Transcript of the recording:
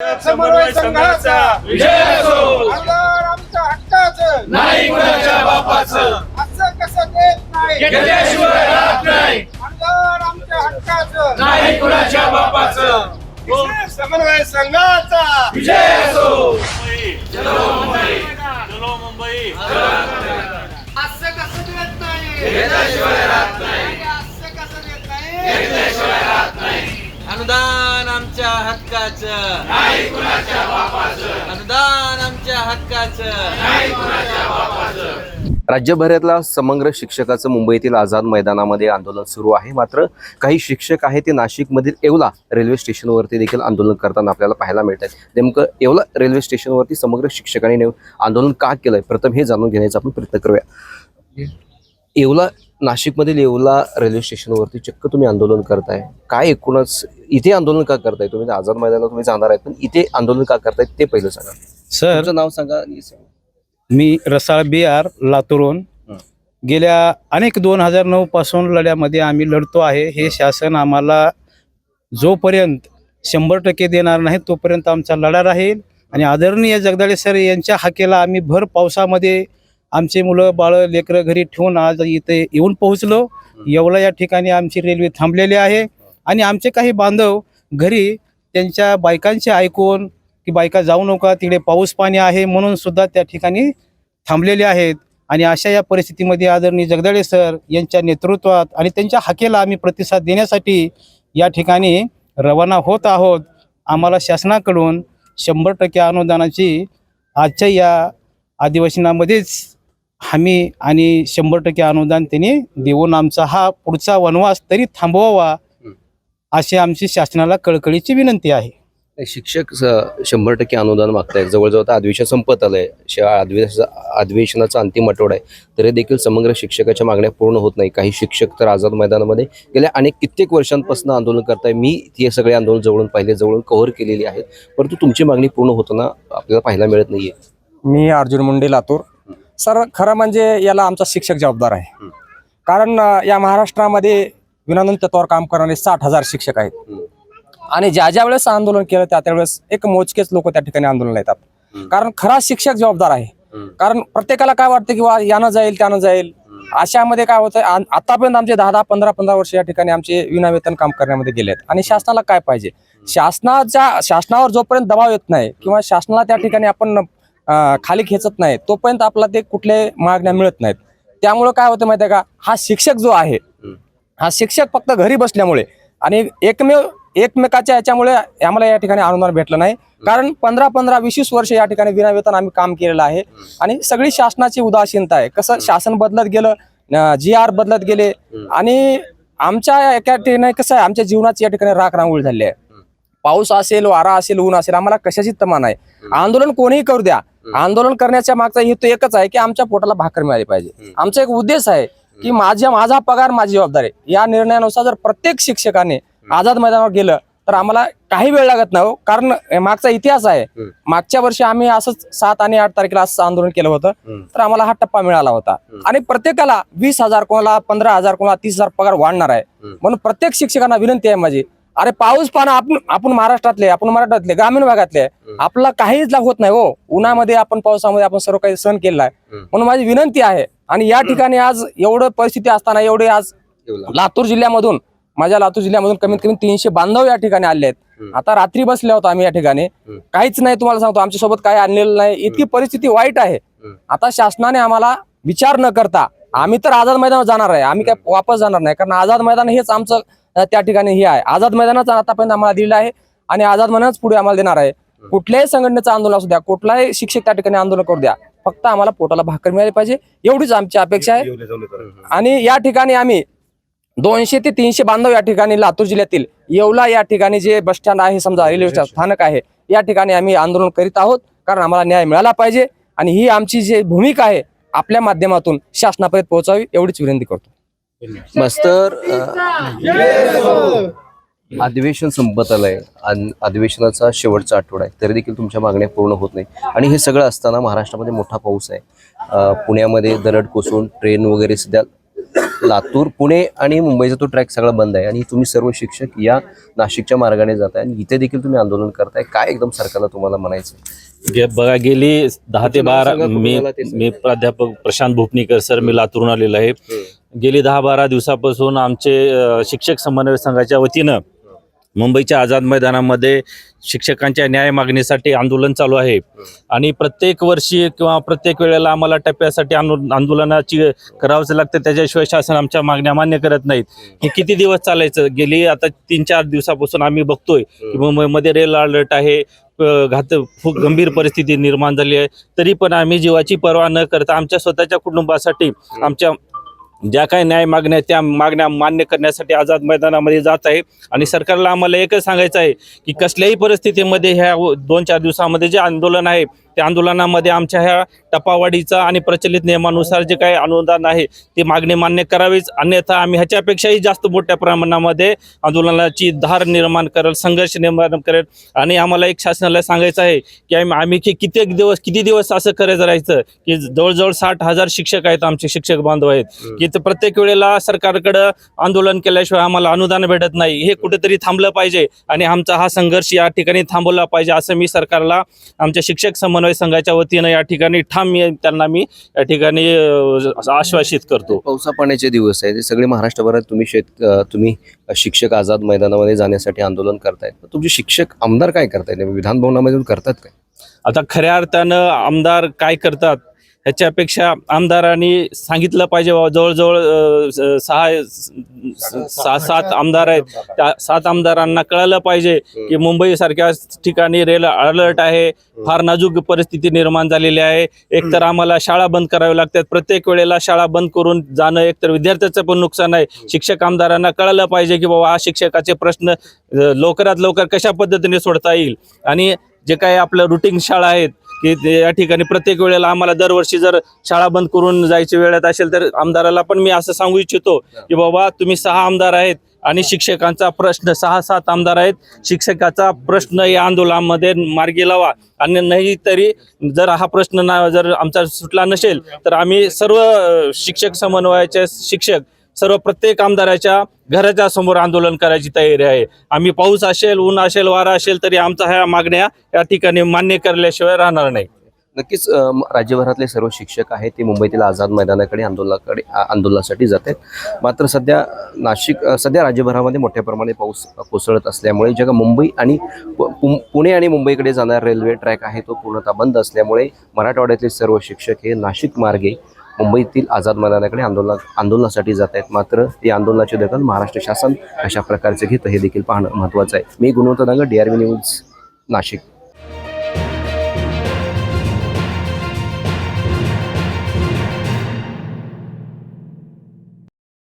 समन्वय संघाचा विजय असो. आमदार आमच्या हक्काचं नाही कुणाच्या बापाचं. असं कसं देत नाही घेतल्याशिवाय राहत नाही. आमदार आमच्या हक्काचं नाही कुणाच्या बापाचं. समन्वय संघाचा विजय असो. चलो मुंबई, चलो मुंबई. असं कसं देत नाही घेतल्याशिवाय राहत नाही. असं कसं देत नाही घेतल्याशिवाय राहत नाही. अनुदान आमच्या हक्काचं नाही कुणाच्या बापाचं. अनुदान आमच्या हक्काचं. नाही कुणाच्या बापाचं. राज्यभरातला समग्र शिक्षकाचं मुंबईतील आझाद मैदानामध्ये आंदोलन सुरू आहे. मात्र काही शिक्षक आहेत ते नाशिकमधील येवला रेल्वे स्टेशनवरती देखील आंदोलन करताना आपल्याला पाहायला मिळत आहे. नेमकं येवला रेल्वे स्टेशनवरती समग्र शिक्षकांनी आंदोलन का केलंय प्रथम हे जाणून घेण्याचा आपण प्रयत्न करूया. येवला नाशिकमधील येवला रेल्वे स्टेशनवरती चक्क तुम्ही आंदोलन करताय, काय एकूणच इथे आंदोलन का करताय? तुम्ही आझाद मैदानात तुम्ही जाणार आहेत पण इथे आंदोलन का करताय ते पहिलं सांगा. सर, तुमचं नाव सांगा आणि सांगा. मी रसाळ BR लातूरून गेल्या अनेक 2009 पासून लढ्यामध्ये आम्ही लढतो आहे. हे शासन आम्हाला जोपर्यंत 100% देणार नाही तोपर्यंत आमचा लढा राहील. आणि आदरणीय जगदाळे सर यांच्या हाकेला आम्ही भर पावसामध्ये आमचे मुलं बाळं लेकरं घरी ठेवून आज इथे येऊन पोहोचलो. येवला या ठिकाणी आमची रेल्वे थांबलेली आहे आणि आमचे काही बांधव घरी त्यांच्या बायकांचे ऐकून की बायका जाऊ नका तिकडे पाऊस पाणी आहे म्हणून सुद्धा त्या ठिकाणी थांबलेले आहेत. आणि अशा या परिस्थितीमध्ये आदरणीय जगदाळे सर यांच्या नेतृत्वात आणि त्यांच्या हाकेला आम्ही प्रतिसाद देण्यासाठी या ठिकाणी रवाना होत आहोत. आम्हाला शासनाकडून 100% अनुदानाची आजच्या या अधिवेशनामध्येच हमी आणि 100% अनुदान त्यांनी देऊन आमचा हा पुढचा वनवास तरी थांबवावा अशी आमची शासनाला कळकळीची विनंती आहे. शिक्षक 100% अनुदान मागतायत. जवळजवळ आता अधिवेशन संपत आलंय. अधिवेशनाचा अंतिम आठवडा आहे तरी देखील समग्र शिक्षकाच्या मागण्या पूर्ण होत नाही. काही शिक्षक तर आझाद मैदानामध्ये गेल्या कित्येक वर्षांपासून आंदोलन करताय. मी हे सगळे आंदोलन जवळून पाहिले, जवळून कव्हर केलेली आहेत, परंतु तुमची मागणी पूर्ण होताना आपल्याला पाहायला मिळत नाहीये. मी अर्जुन मुंडे लातूर. सर, खरं म्हणजे याला आमचा शिक्षक जबाबदार आहे. कारण या महाराष्ट्रामध्ये विनानून तत्वावर काम करणारे 60,000 शिक्षक आहेत. आणि ज्या वेळेस आंदोलन केलं त्यावेळेस एक मोजकेच लोक त्या ठिकाणी आंदोलन येतात. कारण खरा शिक्षक जबाबदार आहे. कारण प्रत्येकाला काय वाटतं की वा यानं जाईल त्यानं जाईल. अशामध्ये काय होतं, आतापर्यंत आमचे 10-10, 15-15 वर्ष या ठिकाणी आमचे विनावेतन काम करण्यामध्ये गेले आहेत. आणि शासनाला काय पाहिजे, शासनावर जोपर्यंत दबाव येत नाही किंवा शासनाला त्या ठिकाणी आपण खाली खेचत नाही तोपर्यंत आपल्याला ते कुठले मागण्या मिळत नाहीत. त्यामुळे काय होतं माहिती आहे का, हा शिक्षक जो आहे हा शिक्षक फक्त घरी बसल्यामुळे आणि एकमेकाच्या याच्यामुळे आम्हाला या ठिकाणी अनुदान भेटलं नाही. कारण 15-15, 20 वर्ष या ठिकाणी विनावेतन आम्ही काम केलेलं आहे. आणि सगळी शासनाची उदासीनता आहे. कसं शासन बदलत गेलं, GR बदलत गेले आणि आमच्या एका ठिकाणी कसं आहे, आमच्या जीवनाची या ठिकाणी राख रांगोळी झाली आहे. पाऊस असेल, वारा असेल, ऊन असेल, आम्हाला कशाची तमा नाही. आंदोलन कोणीही करू द्या, आंदोलन करण्याच्या मागचा हेतू एकच आहे की आमच्या पोटाला भाकर मिळाली पाहिजे. आमचा एक उद्देश आहे की माझा पगार माझी जबाबदारी. या निर्णयानुसार जर प्रत्येक शिक्षकाने आझाद मैदानावर गेलं तर आम्हाला काही वेळ लागत नाही. कारण मागचा इतिहास आहे. मागच्या वर्षी आम्ही असंच 7 आणि 8 तारखेला असं आंदोलन केलं होतं तर आम्हाला हा टप्पा मिळाला होता. आणि प्रत्येकाला 20,000, कोणाला 15,000, कोणाला 30,000 पगार वाढणार आहे. म्हणून प्रत्येक शिक्षकांना विनंती आहे माझी, अरे पाऊस पाना आपण मराठवाड्यातले ग्रामीण भागातले आपला काहीच लाभ होत नाही हो. उन्हामध्ये आपण पावसामध्ये आपण सर्व काही सहन केलेला आहे. म्हणून माझी विनंती आहे. आणि या ठिकाणी आज एवढं परिस्थिती असताना एवढे आज लातूर जिल्ह्यामधून माझ्या लातूर जिल्ह्यामधून कमीत कमी 300 बांधव या ठिकाणी आले आहेत. आता रात्री बसले होतो आम्ही या ठिकाणी, काहीच नाही, तुम्हाला सांगतो आमच्या सोबत काही आणलेलं नाही. इतकी परिस्थिती वाईट आहे. आता शासनाने आम्हाला विचार न करता आम्ही तर आझाद मैदानावर जाणार आहे. आम्ही काय वापस जाणार नाही. कारण आझाद मैदान हेच आमचं त्या ठिकाणी हे आहे. आझाद मैदानाचा आतापर्यंत आम्हाला दिलेलं आहे आणि आझाद मैदानच पुढे आम्हाला देणार आहे. कुठल्याही संघटनेचं आंदोलन असू द्या, कुठलाही शिक्षक त्या ठिकाणी आंदोलन करू द्या, फक्त आम्हाला पोटाला भाकर मिळाली पाहिजे एवढीच आमची अपेक्षा आहे. आणि या ठिकाणी आम्ही 200 ते 300 बांधव या ठिकाणी लातूर जिल्ह्यातील येवला या ठिकाणी जे बस स्टँड आहे, समजा रेल्वे स्थानक आहे, या ठिकाणी आम्ही आंदोलन करीत आहोत. कारण आम्हाला न्याय मिळाला पाहिजे आणि ही आमची जी भूमिका आहे आपल्या माध्यमातून शासनापर्यंत पोहोचावी एवढीच विनंती करतो. मास्तर, अधिवेशन संपत आलंय, अधिवेशनाचा शेवटचा आठवडा आहे तरी देखील तुमच्या मागण्या पूर्ण होत नाही. आणि हे सगळं असताना महाराष्ट्रामध्ये मोठा पाऊस आहे. पुण्यामध्ये दरड कोसळून ट्रेन वगैरे सध्या लातूर, पुणे आणि मुंबईचा तो ट्रॅक सगळा बंद आहे आणि तुम्ही सर्व शिक्षक या नाशिकच्या मार्गाने जाताय आणि इथे देखील तुम्ही आंदोलन करताय. काय एकदम सरकारला तुम्हाला म्हणायचं? बघा, गेली 10 ते 12 सांगा मी कुणाला ते सांगा. मी प्राध्यापक प्रशांत भोपनीकर सर, मी लातूरून आलेलो आहे. गेली 10-12 दिवसापासून आमचे शिक्षक समन्वय संघाच्या वतीनं मुंबईच्या आझाद मैदानामध्ये शिक्षकांच्या न्याय मागणीसाठी आंदोलन चालू आहे आणि प्रत्येक वर्षी किंवा प्रत्येक वेळेला आम्हाला टप्प्यासाठी आंदोलनाची करावंच लागतं. त्याच्याशिवाय शासन आमच्या मागण्या मान्य करत नाहीत. हे किती दिवस चालायचं? गेली आता 3-4 दिवसापासून आम्ही बघतोय की मुंबईमध्ये रेल अलर्ट आहे, खूप गंभीर परिस्थिती निर्माण झाली आहे. तरी पण आम्ही जीवाची पर्वा न करता आमच्या स्वतःच्या कुटुंबासाठी आमच्या ज्या काही न्याय मागण्या आहेत त्या मागण्या मान्य करण्यासाठी आझाद मैदानामध्ये जात आहे. आणि सरकारला आम्हाला एकच सांगायचं आहे की कसल्याही परिस्थितीमध्ये ह्या 2-4 दिवसामध्ये जे आंदोलन आहे त्या आंदोलनामध्ये आमच्या ह्या टपावाढीचा आणि प्रचलित नियमानुसार जे काही अनुदान आहे ते मागणी मान्य करावीच, अन्यथा आम्ही ह्याच्यापेक्षाही जास्त मोठ्या प्रमाणामध्ये आंदोलनाची धार निर्माण करेल, संघर्ष निर्माण करेल. आणि आम्हाला एक शासनाला सांगायचं आहे की आम्ही किती दिवस असं करायचं राहायचं की जवळजवळ 60,000 शिक्षक आहेत, आमचे शिक्षक बांधव आहेत की प्रत्येक वेळेला सरकारकडं आंदोलन केल्याशिवाय आम्हाला अनुदान भेटत नाही. हे कुठेतरी थांबलं पाहिजे आणि आमचा हा संघर्ष या ठिकाणी थांबवला पाहिजे असं मी सरकारला आमच्या शिक्षक समन्वय संघाच्या वतीनं या ठिकाणी मी या ठिकाणी आश्वासित करतो. पावसा पाण्याचे दिवस आहे, ते सगळे महाराष्ट्रभरात तुम्ही शिक्षक आझाद मैदानामध्ये जाण्यासाठी आंदोलन करतायत. तुमचे शिक्षक आमदार काय करतायत? विधान भवनामध्ये करतात काय? आता खऱ्या अर्थानं आमदार काय करतात ह्याच्यापेक्षा आमदारांनी सांगितलं पाहिजे. जवळजवळ 6-7 आमदार आहेत, त्या 7 आमदारांना कळालं पाहिजे की मुंबईसारख्या ठिकाणी रेल अलर्ट आहे, फार नाजूक परिस्थिती निर्माण झालेली आहे. एकतर आम्हाला शाळा बंद कराव्या लागतात, प्रत्येक वेळेला शाळा बंद करून जाणं एकतर विद्यार्थ्याचं पण नुकसान आहे. शिक्षक आमदारांना कळालं पाहिजे की बाबा हा शिक्षकाचे प्रश्न लवकरात लवकर कशा पद्धतीने सोडता येईल. आणि जे काही आपलं रुटीन शाळा आहेत की या ठिकाणी प्रत्येक वेळेला आम्हाला दरवर्षी जर शाळा बंद करून जायची वेळेत असेल तर आमदाराला पण मी असं सांगू इच्छितो की बाबा तुम्ही 6 आमदार आहेत आणि शिक्षकांचा प्रश्न 6-7 आमदार आहेत, शिक्षकाचा प्रश्न या आंदोलनामध्ये मार्गी लावा. आणि नाही तरी जर हा प्रश्न जर आमचा सुटला नसेल तर आम्ही सर्व शिक्षक समन्वयाचे शिक्षक सर्व प्रत्येक आमदाराच्या घराच्या समोर आंदोलन करायची तयारी आहे. आम्ही पाऊस असेल, ऊन असेल, वारा असेल तरी आमच्या ह्या मागण्या या ठिकाणी मान्य करल्याशिवाय राहणार नाही. नक्कीच राज्यभरातले सर्व शिक्षक आहेत ते मुंबईतील आझाद मैदानाकडे आंदोलनासाठी जात आहेत. मात्र सध्या राज्यभरामध्ये मोठ्या प्रमाणे पाऊस कोसळत असल्यामुळे जे मुंबई आणि पुणे आणि मुंबईकडे जाणारा रेल्वे ट्रॅक आहे तो पूर्णतः बंद असल्यामुळे मराठवाड्यातले सर्व शिक्षक हे नाशिक मार्गे मुंबईतील आझाद मैदानाकडे आंदोलनासाठी जात आहेत. मात्र या आंदोलनाची दखल महाराष्ट्र शासन अशा प्रकारचे घेतं हे देखील पाहणं महत्त्वाचं आहे. मी गुणवंत दांगड, DRV न्यूज, नाशिक.